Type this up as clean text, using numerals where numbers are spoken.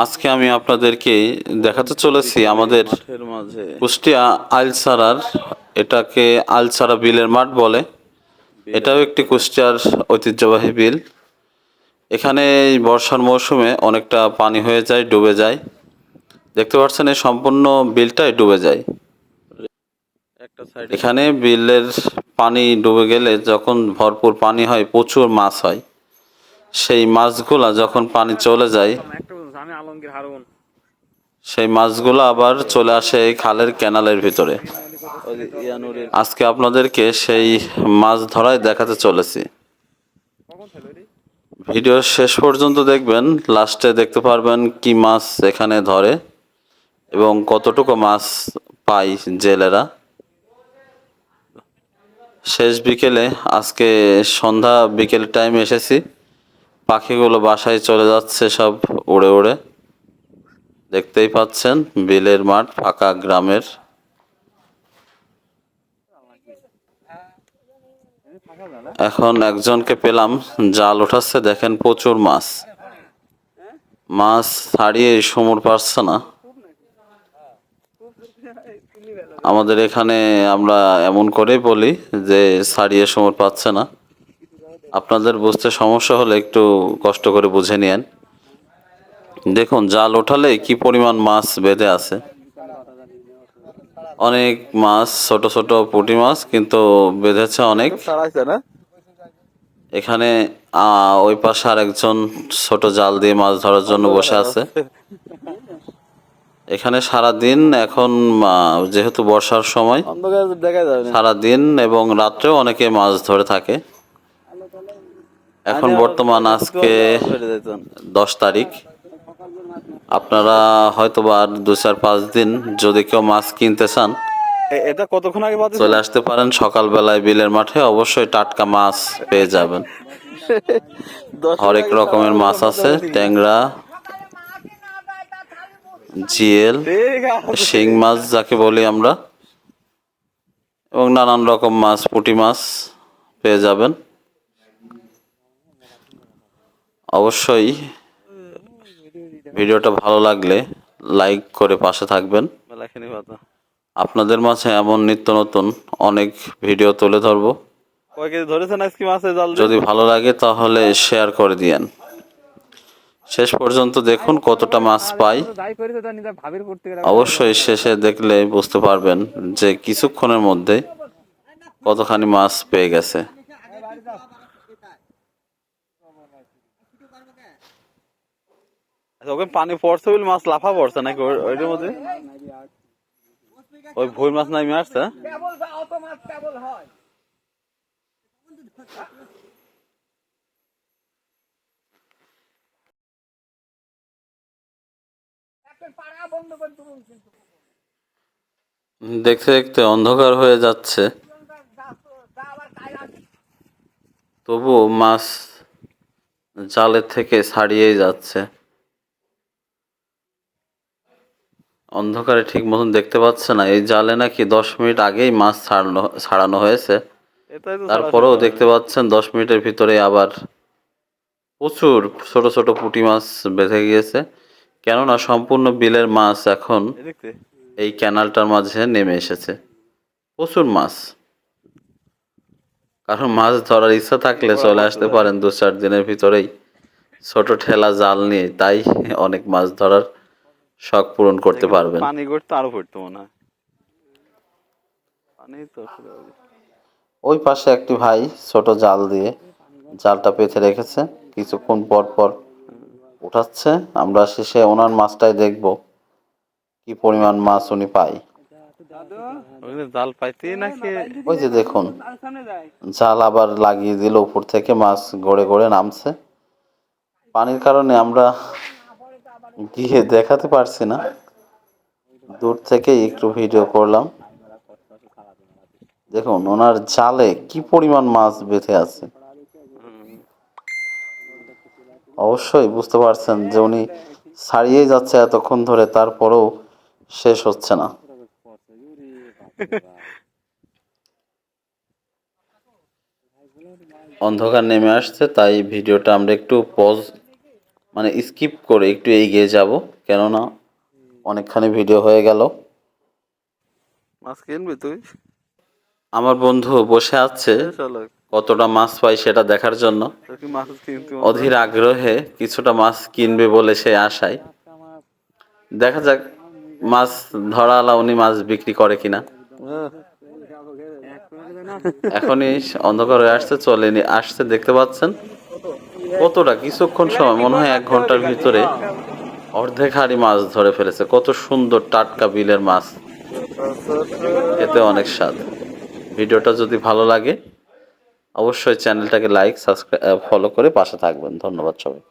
আজকে আমি আপনাদেরকে দেখাতে চলেছি আমাদের কুষ্টিয়া আইলছাড়ার, এটাকে আইলছাড়া বিলের মাঠ বলে। এটাও একটি কুষ্টিয়ার ঐতিহ্যবাহী বিল। এখানে বর্ষার মৌসুমে অনেকটা পানি হয়ে যায়, ডুবে যায়। দেখতে পাচ্ছেন এই সম্পূর্ণ বিলটাই ডুবে যায়। এখানে বিলের পানি ডুবে গেলে যখন ভরপুর পানি হয়, প্রচুর মাছ হয়। সেই মাছগুলা যখন পানি চলে যায়, সেই মাছগুলো আবার চলে আসে এই খালের ক্যানালের ভিতরে। আজকে আপনাদেরকে সেই মাছ ধরাই দেখাতে চলেছি। ভিডিও শেষ পর্যন্ত দেখবেন, লাস্টে দেখতে পারবেন কি মাছ এখানে ধরে এবং কতটুকু মাছ পায় জেলেরা। শেষ বিকেলে, আজকে সন্ধ্যা বিকেল টাইম এসেছি, পাখিগুলো বাসায় চলে যাচ্ছে সব উড়ে উড়ে। দেখতেই পাচ্ছেন বিলের মাঠ ফাঁকা গ্রামের। এখন একজনকে পেলাম, জাল উঠাচ্ছে। দেখেন প্রচুর মাছ, মাছ ছাড়িয়ে সমুর পারছে না। আমাদের এখানে আমরা এমন করেই বলি যে ছাড়িয়ে সমুর পাচ্ছে না। আপনাদের বুঝতে সমস্যা হলে একটু কষ্ট করে বুঝে নিয়েন। দেখুন জাল ওঠালে কি পরিমাণ মাছ বেঁধে আছে। অনেক মাছ, ছোট ছোট পুঁটি মাছ, কিন্তু বেঁধেছে অনেক। এখানে ওই পাশে আর একজন ছোট জাল দিয়ে মাছ ধরার জন্য বসে আছে। এখানে সারা দিন এখন, যেহেতু বর্ষার সময়, সারা দিন এবং রাত্রেও অনেকে মাছ ধরে থাকে। এখন বর্তমান আজকে 10 তারিখ। আপনারা হয়তো বা আর 2-4-5 দিন যদি কেউ মাছ কিনতে চান, এটা কতক্ষণ আগে চলে আসতে পারেন সকালবেলায় বিলের মাঠে। অবশ্যই টাটকা মাছ পেয়ে যাবেন। হরেক রকমের মাছ আছে, ট্যাংরা, জিয়েল, শিং মাছ যাকে বলি আমরা, এবং নানান রকম মাছ, পুঁটি মাছ পেয়ে যাবেন। অবশ্যই ভিডিওটা ভালো লাগলে লাইক করে পাশে থাকবেন। আপনাদের মাঝে এমন নিত্য নতুন অনেক ভিডিও তুলে ধরবো। যদি ভালো লাগে তাহলে শেয়ার করে দিয়েন। শেষ পর্যন্ত দেখুন কতটা মাছ পাই। অবশ্যই শেষে দেখলে বুঝতে পারবেন যে কিছুক্ষণের মধ্যে কতখানি মাছ পেয়ে গেছে। ওখানে পানি পড়ছে বলে মাছ লাফা পড়ছে নাকি ওইটার মধ্যে? ওই ভোর মাছ নামে আসছে। দেখতে দেখতে অন্ধকার হয়ে যাচ্ছে, তবুও মাছ জালের থেকে ছাড়িয়েই যাচ্ছে। অন্ধকারে ঠিক মতন দেখতে পাচ্ছে না। এই জালে নাকি 10 মিনিট আগেই মাছ ছাড়ানো হয়েছে। তারপরেও দেখতে পাচ্ছেন 10 মিনিটের ভিতরে আবার প্রচুর ছোট ছোট পুঁটি মাছ বেঁধে গিয়েছে। কেননা সম্পূর্ণ বিলের মাছ এখন এই ক্যানালটার মাঝে নেমে এসেছে। প্রচুর মাছ। কারণ মাছ ধরার ইচ্ছা থাকলে চলে আসতে পারেন 2-4 দিনের ভিতরেই ছোট ঠেলা জাল নিয়ে। তাই অনেক মাছ ধরার শখ পূরণ করতে পারবেন। পানি করতে আরো পড়তো মনে হয়। ওই পাশে একটি ভাই ছোট জাল দিয়ে জালটা পেতে রেখেছে, কিছুক্ষণ পর পর উঠাচ্ছে। আমরা শেষে ওনার মাছটাই দেখব কি পরিমাণ মাছ উনি পায়। জাল পাইতে নাকি? ওই যে দেখুন, জাল আবার লাগিয়ে দিল, উপর থেকে মাছ গড়ে গড়ে নামছে। পানির কারণে আমরা গিয়ে দেখাতে পারছি না, দূর থেকে একটু ভিডিও করলাম। দেখুন ওনার জালে কি পরিমাণ মাছ বেঁধে আছে। অবশ্যই বুঝতে পারছেন যে উনি ছাড়িয়েই যাচ্ছে এতক্ষণ ধরে, তারপরেও শেষ হচ্ছে না। অন্ধকার নেমে আসছে, তাই ভিডিওটা আমরা একটু মানে স্কিপ করে একটু এগিয়ে যাব, কেননা অনেকখানি ভিডিও হয়ে গেল। মাছ কিনবি তুই? আমার বন্ধু বসে আছে চলো, কতটা মাছ পাই সেটা দেখার জন্য, তোর কি মাছ কিনতে অধীর আগ্রহে কিছুটা মাছ কিনবে বলে সে আশায়। দেখা যাক মাছ ধরালা উনি মাছ বিক্রি করে কিনা। এখনই অন্ধকার হয়ে আসছে, চলেনি আসছে, দেখতে পাচ্ছেন কতটা, কিছুক্ষণ সময় মনে হয় 1 ঘন্টার ভিতরে অর্ধেক হাড়ি মাছ ধরে ফেলেছে। কত সুন্দর টাটকা বিলের মাছ, খেতে অনেক স্বাদ। ভিডিওটা যদি ভালো লাগে অবশ্যই চ্যানেলটাকে লাইক, সাবস্ক্রাইব, ফলো করে পাশে থাকবেন। ধন্যবাদ সবাই।